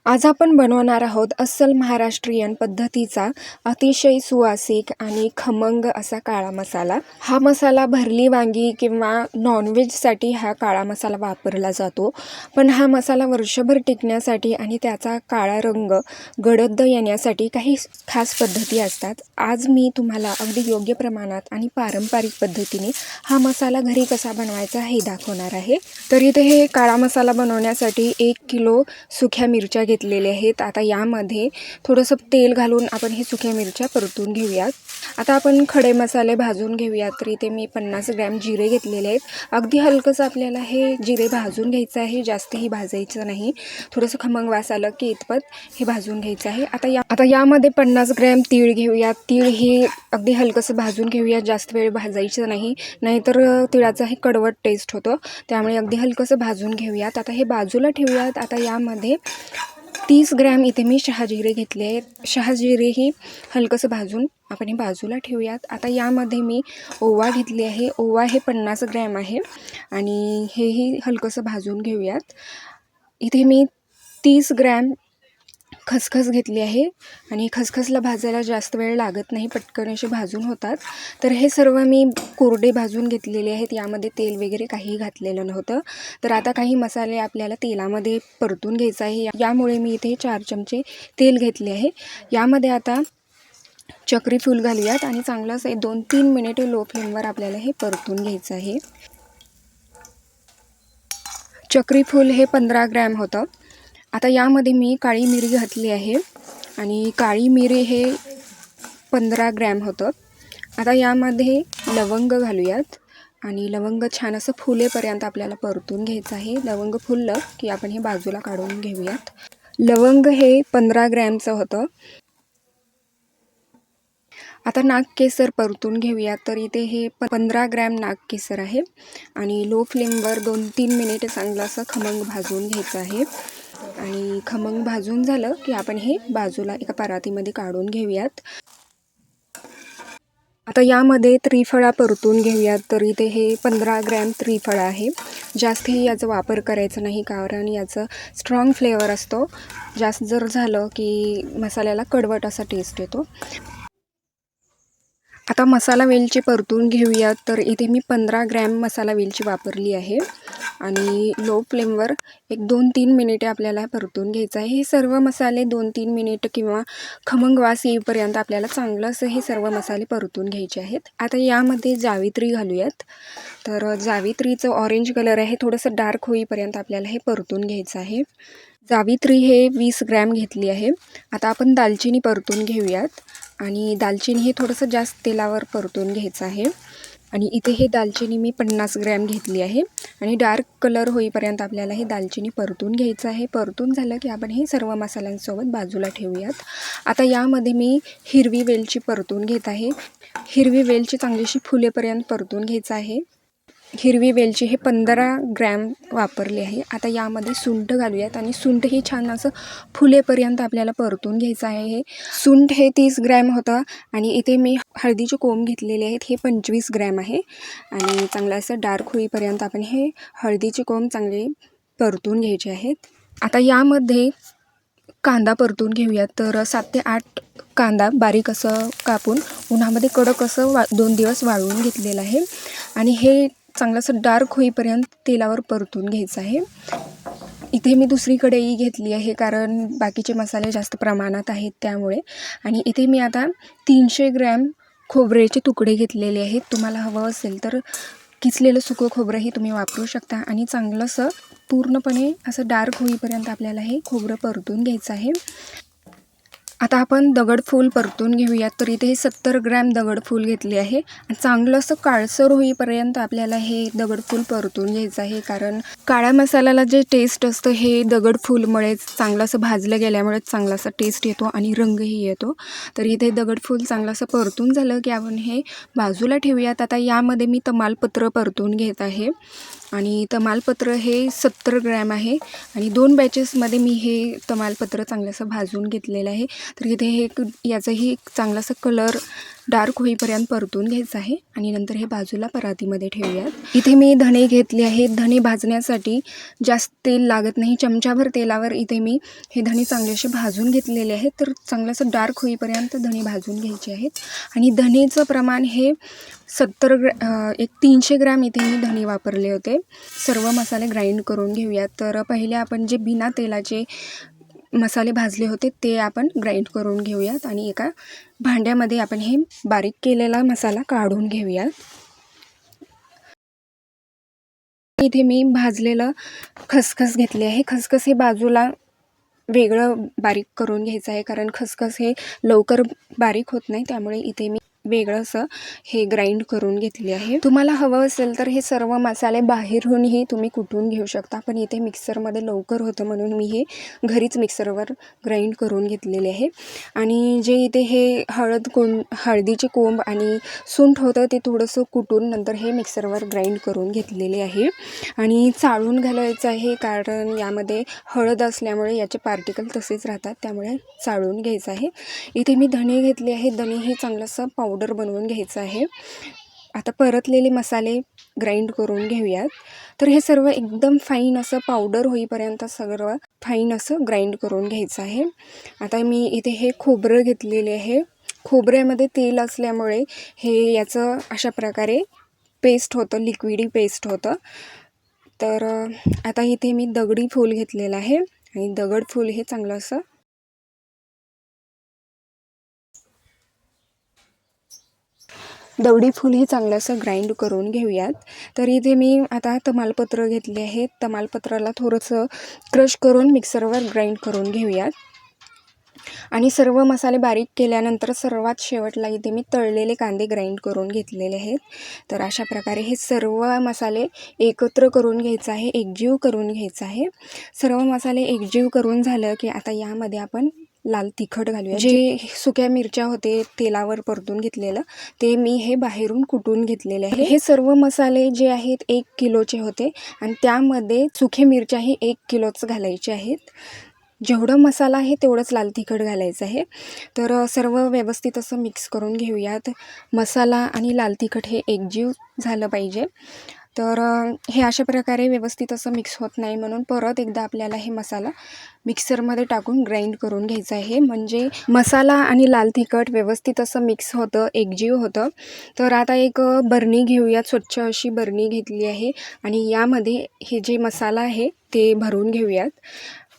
आज आपण बनवणार आहोत अस्सल महाराष्ट्रीयन पद्धतीचा अतिशय सुवासिक आणि खमंग असा काळा मसाला. हा मसाला भरली वांगी किंवा नॉनव्हेजसाठी हा काळा मसाला वापरला जातो. पण हा मसाला वर्षभर टिकण्यासाठी आणि त्याचा काळा रंग गडद येण्यासाठी काही खास पद्धती असतात. आज मी तुम्हाला अगदी योग्य प्रमाणात आणि पारंपरिक पद्धतीने हा मसाला घरी कसा बनवायचा हे दाखवणार आहे. तर इथे हे काळा मसाला बनवण्यासाठी 1 किलो सुक्या मिरच्या घेतलेल्या आहेत. आता यामध्ये थोडंसं तेल घालून आपण हे सुक्या मिरच्या परतून घेऊयात. आता आपण खडे मसाले भाजून घेऊयात. तर इथे मी 50 ग्रॅम जिरे घेतलेले आहेत. अगदी हलकंसं आपल्याला हे जिरे भाजून घ्यायचं आहे, जास्तही भाजायचं नाही. थोडंसं खमंग वास आलं की इतपत हे भाजून घ्यायचं आहे. आता यामध्ये 50 ग्रॅम तीळ घेऊयात. तीळ हे अगदी हलकंसं भाजून घेऊयात, जास्त वेळ भाजायचं नाही, नाहीतर तिळाचा हे कडवट टेस्ट होतं. त्यामुळे अगदी हलकंसं भाजून घेऊयात. आता हे बाजूला ठेवूयात. आता यामध्ये 30 ग्रॅम इथे मी शहाजिरे घेतले आहेत. शहाजिरे ही हलकंसं भाजून आपण हे बाजूला ठेवूयात. आता यामध्ये मी ओवा घेतली आहे. ओवा हे 50 ग्रॅम आहे आणि हेही हलकंसं भाजून घेऊयात. इथे मी 30 ग्रॅम खसखस घेतली आहे आणि खसखसला भाजायला जास्त वेळ लागत नाही, पटकन असे भाजून होतात. तर हे सर्व मी कोरडे भाजून घेतलेले आहेत. यामध्ये तेल वगैरे काही घातलेलं नव्हतं. तर आता काही मसाले आपल्याला तेलामध्ये परतून घ्यायचं आहे. यामुळे मी इथे 4 चमचे तेल घेतले आहे. यामध्ये आता चक्री फूल घालूयात आणि चांगलं असं 2-3 मिनिटे लो फ्लेमवर आपल्याला हे परतून घ्यायचं आहे. चक्री फूल हे 15 ग्रॅम होतं. आता यामध्ये मी काळी मिरी घातली आहे आणि काळी मिरी हे 15 ग्रॅम होतं. आता यामध्ये लवंग घालूयात आणि लवंग छान असं फुलेपर्यंत आपल्याला परतून घ्यायचं आहे. लवंग फुललं की आपण हे बाजूला काढून घेऊयात. लवंग हे 15 ग्रॅमचं होतं. आता नागकेसर परतून घेऊयात. तर इथे हे 15 ग्रॅम नागकेसर आहे आणि लो फ्लेमवर 2-3 मिनिटे चांगलं असं खमंग भाजून घ्यायचं आहे. आणि खमंग भाजून झालं की आपण हे बाजूला एका परातीमध्ये काढून घेऊयात. आता यामध्ये त्रिफळा परतून घेऊयात. तर इथे हे 15 ग्रॅम त्रिफळा आहे. जास्तही याचा वापर करायचा नाही, कारण याचं स्ट्रॉंग फ्लेवर असतो. जास्त जर झालं की मसाल्याला कडवट असा टेस्ट येतो. आता मसाला वेलची परतून घेऊयात. तर इथे मी 15 ग्रॅम मसाला वेलची वापरली आहे आणि लो फ्लेमवर 1-2-3 मिनिटे आपल्याला परतून घ्यायचं आहे. हे सर्व मसाले 2-3 मिनिट किंवा खमंग वास येईपर्यंत आपल्याला चांगलं असं हे सर्व मसाले परतून घ्यायचे आहेत. आता यामध्ये जावित्री घालूयात. तर जावित्रीचं ऑरेंज कलर आहे, थोडंसं डार्क होईपर्यंत आपल्याला हे परतून घ्यायचं आहे. जावित्री हे 20 ग्रॅम घेतली आहे. आता आपण दालचिनी परतून घेऊयात आणि दालचिनी हे थोडंसं जास्त तेलावर परतून घ्यायचं आहे. आणि इथे हे दालचिनी मी 50 ग्रॅम घेतली आहे आणि डार्क कलर होईपर्यंत आपल्याला हे दालचिनी परतून घ्यायचं आहे. परतून झालं की आपण हे सर्व मसाल्यांसोबत बाजूला ठेवूयात. आता यामध्ये मी हिरवी वेलची परतून घेत आहे. हिरवी वेलची चांगलीशी फुलेपर्यंत परतून घ्यायचं आहे. हिरवी वेलची हे 15 ग्रॅम वापरली आहे. आता यामध्ये सुंठ घालूयात आणि सुंठ ही छान असं फुलेपर्यंत आपल्याला परतून घ्यायचं आहे. सुंठ हे 30 ग्रॅम होतं आणि इथे मी हळदीचे कोंब घेतलेले आहेत. हे 25 ग्रॅम आहे आणि चांगलं असं डार्क होईपर्यंत आपण हे हळदीचे कोंब चांगले परतून घ्यायचे आहेत. आता यामध्ये कांदा परतून घेऊयात. तर 7 ते 8 कांदा बारीक असं कापून उन्हामध्ये कडक असं 2 दिवस वाळवून घेतलेलं आहे आणि हे चांगलं असं डार्क होईपर्यंत तेलावर परतून घ्यायचं आहे. इथे मी दुसरी कढई घेतली आहे, कारण बाकीचे मसाले जास्त प्रमाणात आहेत त्यामुळे. आणि इथे मी आता 300 ग्रॅम खोबऱ्याचे तुकडे घेतलेले आहेत. तुम्हाला हवं असेल तर किसलेलं सुकं खोबरंही तुम्ही वापरू शकता आणि चांगलंसं पूर्णपणे असं डार्क होईपर्यंत आपल्याला हे खोबरं परतून घ्यायचं आहे. आता आपण दगडफूल परतून घेऊयात. तर इथे हे 70 ग्रॅम दगडफूल घेतले आहे आणि चांगलं असं काळसर होईपर्यंत आपल्याला हे दगडफूल परतून घ्यायचं आहे, कारण काळ्या मसाल्याला जे टेस्ट असतं हे दगडफूलमुळेच चांगलं असं भाजलं गेल्यामुळेच चांगला असा टेस्ट येतो आणि रंगही येतो. तर इथे दगडफूल चांगलं असं परतून झालं की आपण हे बाजूला ठेवूयात. आता यामध्ये मी तमालपत्र परतून घेत आहे. आणि तमालपत्र हे 70 ग्रॅम आहे आणि 2 बॅचेसमध्ये मी हे तमालपत्र चांगलंसं भाजून घेतलेलं आहे. तर इथे हे याचंही चांगलासा कलर डार्क होईपर्यंत परतून घ्यायचं आहे आणि नंतर हे बाजूला परातीमध्ये ठेवूयात. इथे मी धणे घेतले आहेत. धणे भाजण्यासाठी जास्त तेल लागत नाही. चमचाभर तेलावर इथे मी हे धणे चांगलेसे भाजून घेतलेले आहेत. तर चांगलंसं डार्क होईपर्यंत धणे भाजून घ्यायचे आहेत आणि धणेचं प्रमाण हे 300 ग्रॅम इथे मी धणे वापरले होते. सर्व मसाले ग्राइंड करून घेऊयात. तर पहिले आपण जे बिना तेलाचे मसाले भाजले होते ते आपण ग्राइंड करून घेऊयात आणि एका भांड्यामध्ये आपण हे बारीक केलेला मसाला काढून घेऊयात. इथे मी भाजलेलं खसखस घेतले आहे. खसखस हे बाजूला वेगळं बारीक करून घ्यायचं आहे, कारण खसखस हे लवकर बारीक होत नाही, त्यामुळे इथे मी वेगळं असं हे ग्राइंड करून घेतले आहे. तुम्हाला हवं असेल तर हे सर्व मसाले बाहेरूनही तुम्ही कुटून घेऊ शकता, पण इथे मिक्सरमध्ये लवकर होतं म्हणून मी हे घरीच मिक्सरवर ग्राइंड करून घेतलेले आहे. आणि जे इथे हे हळदीचे कोंब आणि सुंठ होतं ते थोडंसं कुटून नंतर हे मिक्सरवर ग्राइंड करून घेतलेले आहे. आणि चाळून घालायचं आहे, कारण यामध्ये हळद असल्यामुळे याचे पार्टिकल तसेच राहतात, त्यामुळे चाळून घ्यायचं आहे. इथे मी धणे घेतले आहे. धणे हे चांगलंसं पावडर बनवून घ्यायचं आहे. आता परतलेले मसाले ग्राइंड करून घेऊयात. तर हे सर्व एकदम फाईन असं पावडर होईपर्यंत सर्व फाईन असं ग्राइंड करून घ्यायचं आहे. आता मी इथे हे खोबरं घेतलेले आहे. खोबऱ्यामध्ये तेल असल्यामुळे हे याचं अशा प्रकारे पेस्ट होतं, लिक्विडी पेस्ट होतं. तर आता इथे मी दगडी फूल घेतलेलं आहे आणि दगड फूल हे चांगलं असं दगडी फूल हे चांगलं असं ग्राइंड करून घेऊयात. तर इथे मी आता तमालपत्र घेतले आहे. तमालपत्राला थोडंसं क्रश करून मिक्सरवर ग्राइंड करून घेऊयात. आणि सर्व मसाले बारीक केल्यानंतर सर्वात शेवटला इथे मी तळलेले कांदे ग्राइंड करून घेतलेले आहेत. तर अशा प्रकारे हे सर्व मसाले एकत्र करून घ्यायचं आहे, एकजीव करून घ्यायचं आहे. सर्व मसाले एकजीव करून झालं की आता यामध्ये आपण लाल तिखट घालूया. जे सुक्या मिरच्या होते तेलावर परतून घेतलेलं ते मी हे बाहेरून कुटून घेतलेले आहे. हे सर्व मसाले जे आहेत 1 किलोचे होते आणि त्यामध्ये सुक्या मिरच्याही 1 किलोच घालायचे आहेत. जेवढं मसाला आहे तेवढंच लाल तिखट घालायचं आहे. तर सर्व व्यवस्थित असं मिक्स करून घेऊयात. मसाला आणि लाल तिखट हे एकजीव झालं पाहिजे. तर हे अशा प्रकारे व्यवस्थित असं मिक्स होत नाही, म्हणून परत एकदा आपल्याला हे मसाला मिक्सरमध्ये टाकून ग्राइंड करून घ्यायचं आहे, म्हणजे मसाला आणि लाल तिखट व्यवस्थित असं मिक्स होतं, एकजीव होतं. तर आता एक बरणी घेऊयात. स्वच्छ अशी बरणी घेतली आहे आणि यामध्ये हे जे मसाला आहे ते भरून घेऊयात.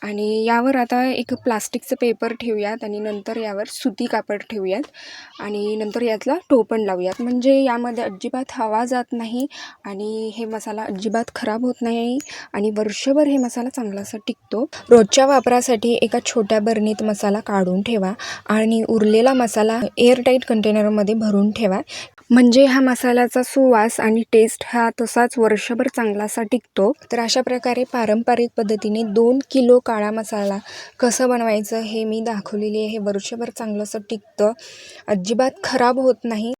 आणि यावर आता एक प्लास्टिकचं पेपर ठेवूयात आणि नंतर यावर सुती कापड ठेवूयात आणि नंतर यातला टोपण लावूयात, म्हणजे यामध्ये अजिबात हवा जात नाही आणि हे मसाला अजिबात खराब होत नाही आणि वर्षभर हे मसाला चांगला असा टिकतो. रोजच्या वापरासाठी एका छोट्या बरणीत मसाला काढून ठेवा आणि उरलेला मसाला एअरटाईट कंटेनरमध्ये भरून ठेवा, म्हणजे हा मसाल्याचा सुवास आणि टेस्ट हा तसाच वर्षभर चांगला असा टिकतो. तर अशा प्रकारे पारंपरिक पद्धतीने 2 किलो काळा मसाला कसं बनवायचं हे मी दाखवलेली आहे. वर्षभर चांगलं असं टिकतं, अजिबात खराब होत नाही.